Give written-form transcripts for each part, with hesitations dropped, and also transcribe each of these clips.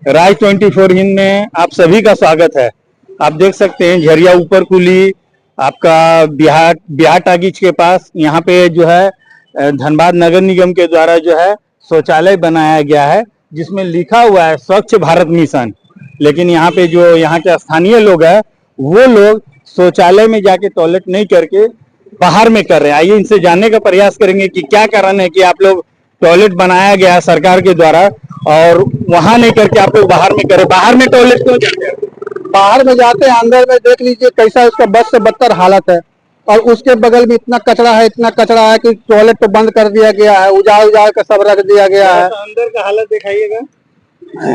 राज 24 हिंद में आप सभी का स्वागत है। आप देख सकते हैं झरिया ऊपर कुली आपका बिहार बिहार टाकीज के पास यहाँ पे जो है धनबाद नगर निगम के द्वारा जो है शौचालय बनाया गया है, जिसमें लिखा हुआ है स्वच्छ भारत मिशन। लेकिन यहाँ पे जो यहाँ के स्थानीय लोग हैं वो लोग शौचालय में जाके टॉयलेट नहीं करके बाहर में कर रहे हैं। आइए इनसे जानने का प्रयास करेंगे कि क्या कारण है कि आप लोग टॉयलेट बनाया गया सरकार के द्वारा और वहां नहीं करके आप लोग बाहर में करें। बाहर में टॉयलेट क्यों जाते हैं? बाहर में जाते हैं, अंदर में देख लीजिए कैसा उसका बद से बदतर हालत है। और उसके बगल में इतना कचरा है कि टॉयलेट तो बंद कर दिया गया है, उजाड़ उजाड़ कर सब रख दिया गया है। अंदर का हालत दिखाइएगा।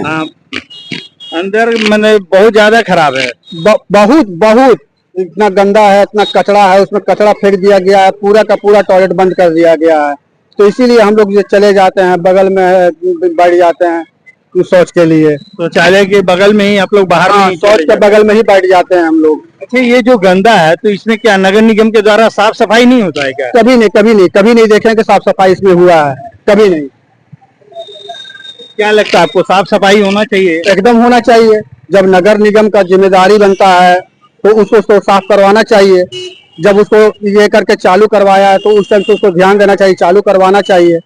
हाँ, अंदर मैंने बहुत ज्यादा खराब है। बहुत बहुत इतना गंदा है, इतना कचरा है, उसमें कचरा फेंक दिया गया है, पूरा का पूरा टॉयलेट बंद कर दिया गया है। तो इसीलिए हम लोग ये चले जाते हैं, बगल में बैठ जाते हैं शौच के लिए। शौचालय के बगल में ही आप लोग बाहर में शौच के बगल में ही बैठ जाते हैं हम लोग। अच्छा, ये जो गंदा है तो इसमें क्या नगर निगम के द्वारा साफ सफाई नहीं होता है क्या? कभी नहीं देखे कि साफ सफाई इसमें हुआ है, कभी नहीं। क्या लगता है आपको साफ सफाई होना चाहिए? एकदम होना चाहिए। जब नगर निगम का जिम्मेदारी बनता है तो उसको साफ करवाना चाहिए। जब उसको ये करके चालू करवाया है तो उस टाइम से उसको ध्यान देना चाहिए, चालू करवाना चाहिए।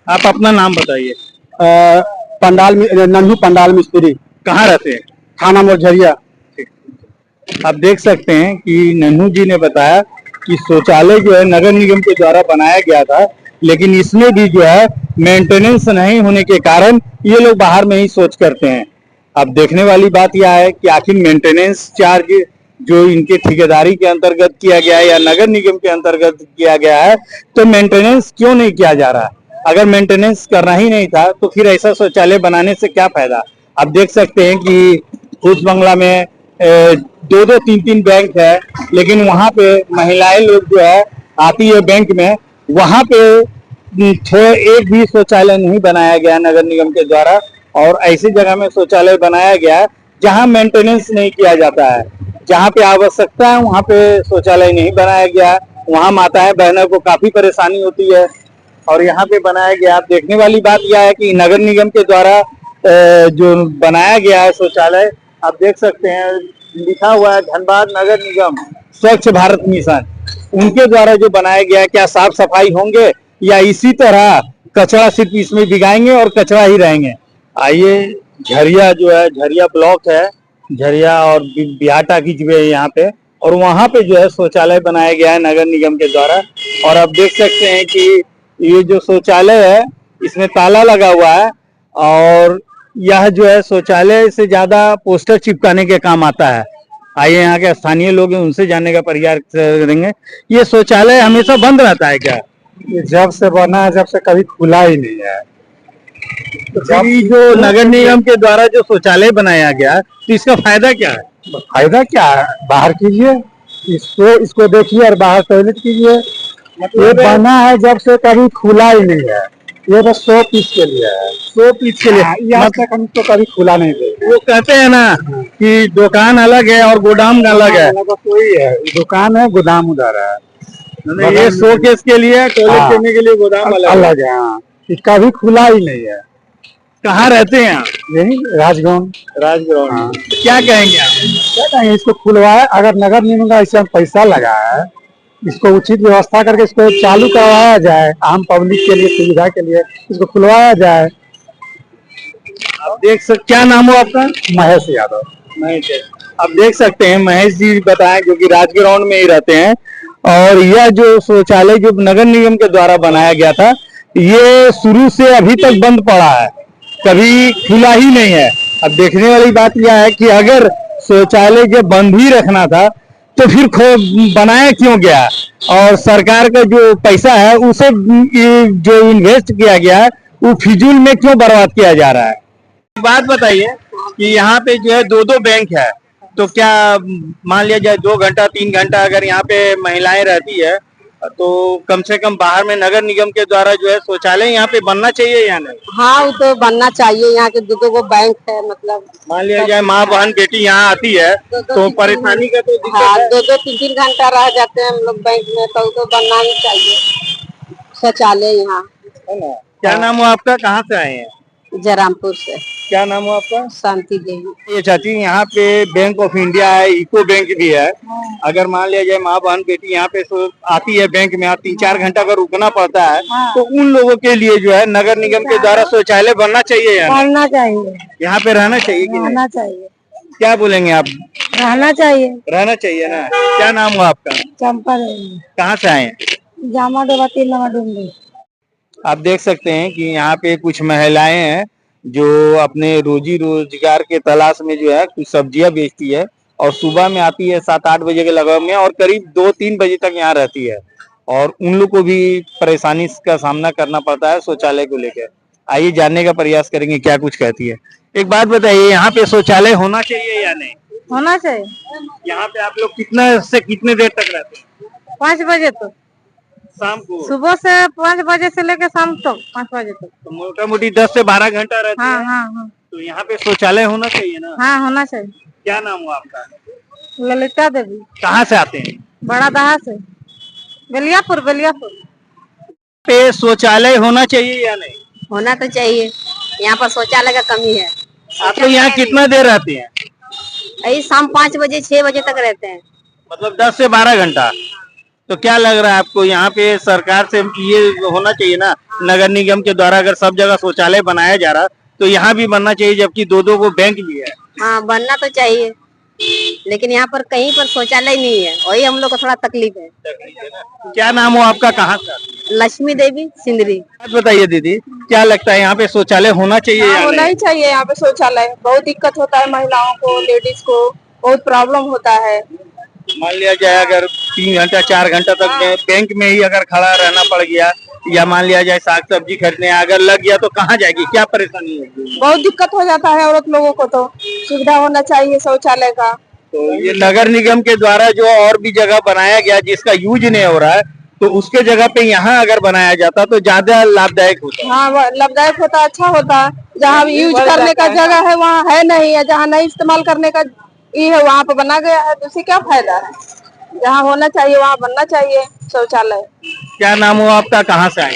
आप अपना नाम बताइए। नन्हू पंडाल मिस्त्री। कहाँ रहते हैं? थाना मोड़ झरिया। आप देख सकते हैं कि नन्हू जी ने बताया कि शौचालय जो है नगर निगम के द्वारा बनाया गया था, लेकिन इसमें भी जो है मेंटेनेंस नहीं होने के कारण ये लोग बाहर में ही शौच करते हैं। अब देखने वाली बात यह है कि आखिर मेंटेनेंस चार्ज जो इनके ठेकेदारी के अंतर्गत किया गया है या नगर निगम के अंतर्गत किया गया है, तो मेंटेनेंस क्यों नहीं किया जा रहा? अगर मेंटेनेंस करना ही नहीं था तो फिर ऐसा शौचालय बनाने से क्या फायदा? आप देख सकते हैं कि उस बंगला में दो दो तीन तीन बैंक है, लेकिन वहां पे महिलाएं लोग जो है आती है बैंक में, वहां पे एक भी शौचालय नहीं बनाया गया नगर निगम के द्वारा। और ऐसी जगह में शौचालय बनाया गया जहां मेंटेनेंस नहीं किया जाता है, जहां पे आवश्यकता है वहां पे शौचालय नहीं बनाया गया। वहां माताएं बहनों को काफी परेशानी होती है और यहाँ पे बनाया गया। देखने वाली बात यह है कि नगर निगम के द्वारा जो बनाया गया है शौचालय, आप देख सकते हैं लिखा हुआ है धनबाद नगर निगम स्वच्छ भारत मिशन। उनके द्वारा जो बनाया गया है, क्या साफ सफाई होंगे या इसी तरह कचरा सिर्फ इसमें भिगाएंगे और कचरा ही रहेंगे? आइए, झरिया जो है झरिया ब्लॉक है, झरिया और बिहार टाकीज भी है यहाँ पे, और वहां पे जो है शौचालय बनाया गया है नगर निगम के द्वारा। और आप देख सकते हैं कि ये जो शौचालय है इसमें ताला लगा हुआ है और यह जो है शौचालय से ज्यादा पोस्टर चिपकाने के काम आता है। आइए यहाँ के स्थानीय लोग हैं, उनसे जानने का प्रयास करेंगे। ये शौचालय हमेशा बंद रहता है क्या? जब से बना है, जब से कभी खुला ही नहीं है। तो जो नगर निगम के द्वारा जो शौचालय बनाया गया तो इसका फायदा क्या है? फायदा क्या है? बाहर कीजिए, इसको देखिए और बाहर टॉयलेट कीजिए। ये बना है जब से कभी खुला ही नहीं है। ये बस 100 पीस के लिए है। 100 पीस के लिए यहाँ तक हम तो कभी खुला नहीं दे। वो कहते हैं ना कि दुकान अलग है और गोदाम अलग है। वही है, दुकान है, गोदाम उधर है। ये शोकेस के लिए, टॉयलेट करने के लिए गोदाम अलग है। हाँ, इसका भी खुला ही नहीं है। कहाँ रहते हैं आप? यही राजग्राउंड। राजग्राउंड। क्या कहेंगे आप? क्या कहेंगे, इसको खुलवाया। अगर नगर निगम का इससे पैसा लगा है, इसको उचित व्यवस्था करके इसको चालू करवाया जाए, आम पब्लिक के लिए सुविधा के लिए इसको खुलवाया जाए। आप देख सकते, क्या नाम हो आपका? महेश यादव। महेश। आप देख सकते हैं महेश जी बताएं, जो कि राजग्राउंड में ही रहते हैं। और यह जो शौचालय जो नगर निगम के द्वारा बनाया गया था, ये शुरू से अभी तक बंद पड़ा है, कभी खुला ही नहीं है। अब देखने वाली बात यह है कि अगर शौचालय के बंद ही रखना था तो फिर बनाया क्यों गया? और सरकार का जो पैसा है उसे जो इन्वेस्ट किया गया है वो फिजूल में क्यों बर्बाद किया जा रहा है? बात बताइए कि यहाँ पे जो है दो दो बैंक है, तो क्या मान लिया जाए 2 घंटा 3 घंटा अगर यहाँ पे महिलाएं रहती है तो कम से कम बाहर में नगर निगम के द्वारा जो है शौचालय यहाँ पे बनना चाहिए या नहीं? हाँ, वो तो बनना चाहिए। यहाँ के दो दो बैंक है, मतलब मान लिया जाए माँ बहन बेटी यहाँ आती है तो परेशानी का तो दिक्कत है। 2-2 3-3 घंटा रह जाते हैं हम लोग बैंक में, तो बनना ही चाहिए शौचालय यहाँ, है ना? क्या नाम हो आपका? कहाँ से आए हैं? जरामपुर से क्या नाम है आपका? शांति देवी। ये चाची, यहाँ पे बैंक ऑफ इंडिया है, यूको बैंक भी है। अगर मान लिया जाए माँ बहन बेटी यहाँ पे आती है बैंक में, 3-4 घंटा अगर रुकना पड़ता है तो उन लोगों के लिए जो है नगर निगम के द्वारा शौचालय बनना चाहिए या नहीं? बनना चाहिए, यहाँ पे रहना चाहिए कि नहीं? रहना चाहिए, क्या बोलेंगे आप? रहना चाहिए। रहना चाहिए ना। क्या नाम हुआ आपका? चंपा कहाँ से आए हैं? जामा डोबा 3 नंबर डूंगी। आप देख सकते हैं कि यहाँ पे कुछ महिलाएं हैं जो अपने रोजी रोजगार के तलाश में जो है कुछ सब्जियां बेचती है और सुबह में आती है 7-8 बजे के लगभग में और करीब 2-3 बजे तक यहाँ रहती है और उन लोग को भी परेशानी का सामना करना पड़ता है शौचालय को लेकर। आइए जानने का प्रयास करेंगे क्या कुछ कहती है। एक बात बताइए, यहाँ पे शौचालय होना चाहिए या नहीं? होना चाहिए। यहाँ पे आप लोग कितने देर तक रहते हैं? 5 बजे तक, शाम को? सुबह से 5 बजे से लेकर शाम तक 5 बजे तक। तो मोटा मोटी 10 से 12 घंटा रहते हैं। हाँ। तो यहाँ पे शौचालय होना चाहिए ना। हाँ, होना चाहिए। क्या नाम हुआ आपका? ललिता देवी। कहाँ से आते हैं? बड़ा दहा से, बेलियापुर। पे शौचालय होना चाहिए या नहीं? होना तो चाहिए, यहाँ पर शौचालय का कमी है। आप लोग यहाँ कितना देर रहते हैं? यही शाम 5 बजे 6 बजे तक रहते हैं। मतलब 10 से 12 घंटा। तो क्या लग रहा है आपको, यहाँ पे सरकार से ये होना चाहिए ना, नगर निगम के द्वारा अगर सब जगह शौचालय बनाया जा रहा तो यहाँ भी बनना चाहिए, जबकि दो को बैंक भी है। हाँ, बनना तो चाहिए, लेकिन यहाँ पर कहीं पर शौचालय नहीं है, वही हम लोग को थोड़ा तकलीफ है। क्या नाम हो आपका? कहाँ से? लक्ष्मी देवी सिंदरी। बताइए दीदी, क्या लगता है यहाँ पे शौचालय होना चाहिए या होना ही चाहिए। यहाँ पे शौचालय बहुत दिक्कत होता है, महिलाओं को, लेडीज को बहुत प्रॉब्लम होता है। मान लिया जाए अगर 3 घंटा 4 घंटा तक बैंक में ही अगर खड़ा रहना पड़ गया, या मान लिया जाए साग सब्जी खरीदने अगर लग गया तो कहाँ जाएगी, क्या परेशानी होगी? बहुत दिक्कत हो जाता है औरत लोगों को, तो सुविधा होना चाहिए शौचालय का। तो ये नगर निगम के द्वारा जो और भी जगह बनाया गया जिसका यूज नहीं हो रहा है, तो उसके जगह पे यहाँ अगर बनाया जाता तो ज्यादा लाभदायक होता। हाँ, लाभदायक होता, अच्छा होता। जहाँ यूज करने का जगह है वहाँ है नहीं है, जहाँ नहीं इस्तेमाल करने का ये है वहाँ पे बना गया है, तो उससे क्या फायदा है? जहाँ होना चाहिए वहाँ बनना चाहिए शौचालय। क्या नाम हो आपका? कहाँ से आए?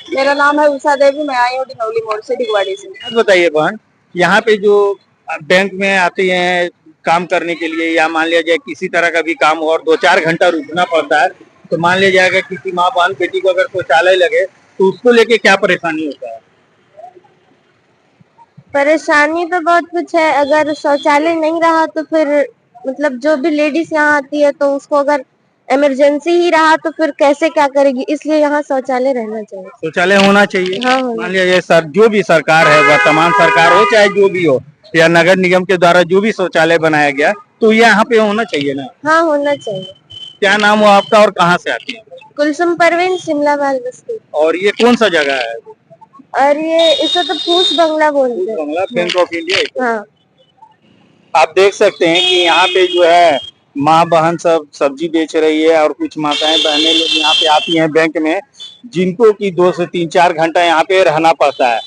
मेरा नाम है उषा देवी, मैं आई हूँ डिनौली मोड़ से, डिगवाड़ी से। बताइए बहन, यहाँ पे जो बैंक में आती हैं काम करने के लिए, या मान लिया जाए किसी तरह का भी काम हो और 2-4 घंटा रुकना पड़ता है, तो मान लिया जाएगा किसी माँ बहन बेटी को अगर शौचालय लगे तो उसको लेके क्या परेशानी होता है? परेशानी तो बहुत कुछ है। अगर शौचालय नहीं रहा तो फिर मतलब जो भी लेडीज यहाँ आती है तो उसको अगर इमरजेंसी ही रहा तो फिर कैसे क्या करेगी, इसलिए यहाँ शौचालय रहना चाहिए। शौचालय होना चाहिए। हाँ, मान लिया जाए जो भी सरकार है, वर्तमान सरकार हो चाहे जो भी हो, या नगर निगम के द्वारा जो भी शौचालय बनाया गया, तो ये यहाँ पे होना चाहिए ना। हाँ, होना चाहिए। क्या नाम हो आपका और कहाँ से आती है? कुलसुम परवीन, शिमला बाल बस्ती। और ये कौन सा जगह है? और ये इसे तो फूस बंगला बोलते हैं। बंगला बैंक ऑफ इंडिया। हाँ। आप देख सकते हैं कि यहाँ पे जो है माँ बहन सब सब्जी बेच रही है और कुछ माताएं बहनें लोग यहाँ पे आती हैं बैंक में, जिनको कि 2 से 3-4 घंटा यहाँ पे रहना पड़ता है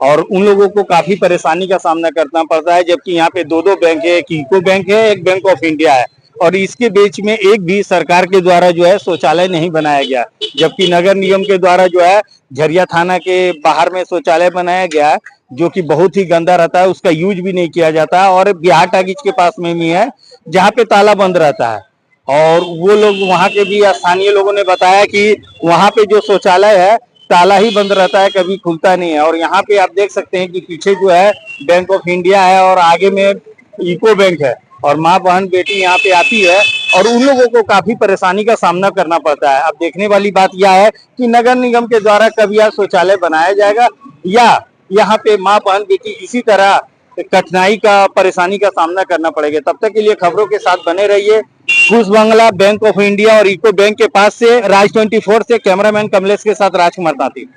और उन लोगों को काफी परेशानी का सामना करना पड़ता है, जबकि यहाँ पे 2 बैंक है, एक यूको बैंक है, एक बैंक ऑफ इंडिया है और इसके बीच में एक भी सरकार के द्वारा जो है शौचालय नहीं बनाया गया, जबकि नगर निगम के द्वारा जो है झरिया थाना के बाहर में शौचालय बनाया गया जो कि बहुत ही गंदा रहता है, उसका यूज भी नहीं किया जाता और बिहार टागिज के पास में भी है जहाँ पे ताला बंद रहता है। और वो लोग वहाँ के भी स्थानीय लोगों ने बताया कि वहाँ पे जो शौचालय है ताला ही बंद रहता है, कभी खुलता नहीं है। और यहाँ पे आप देख सकते हैं कि पीछे जो है बैंक ऑफ इंडिया है और आगे में यूको बैंक है और माँ बहन बेटी यहाँ पे आती है और उन लोगों को काफी परेशानी का सामना करना पड़ता है। अब देखने वाली बात यह है कि नगर निगम के द्वारा कभी यह शौचालय बनाया जाएगा या यहाँ पे माँ बहन बेटी इसी तरह कठिनाई का परेशानी का सामना करना पड़ेगा। तब तक के लिए खबरों के साथ बने रहिए। फूस बंगला, बैंक ऑफ इंडिया और यूको बैंक के पास से राज 24 से कैमरामैन कमलेश के साथ राजकुमार तांती।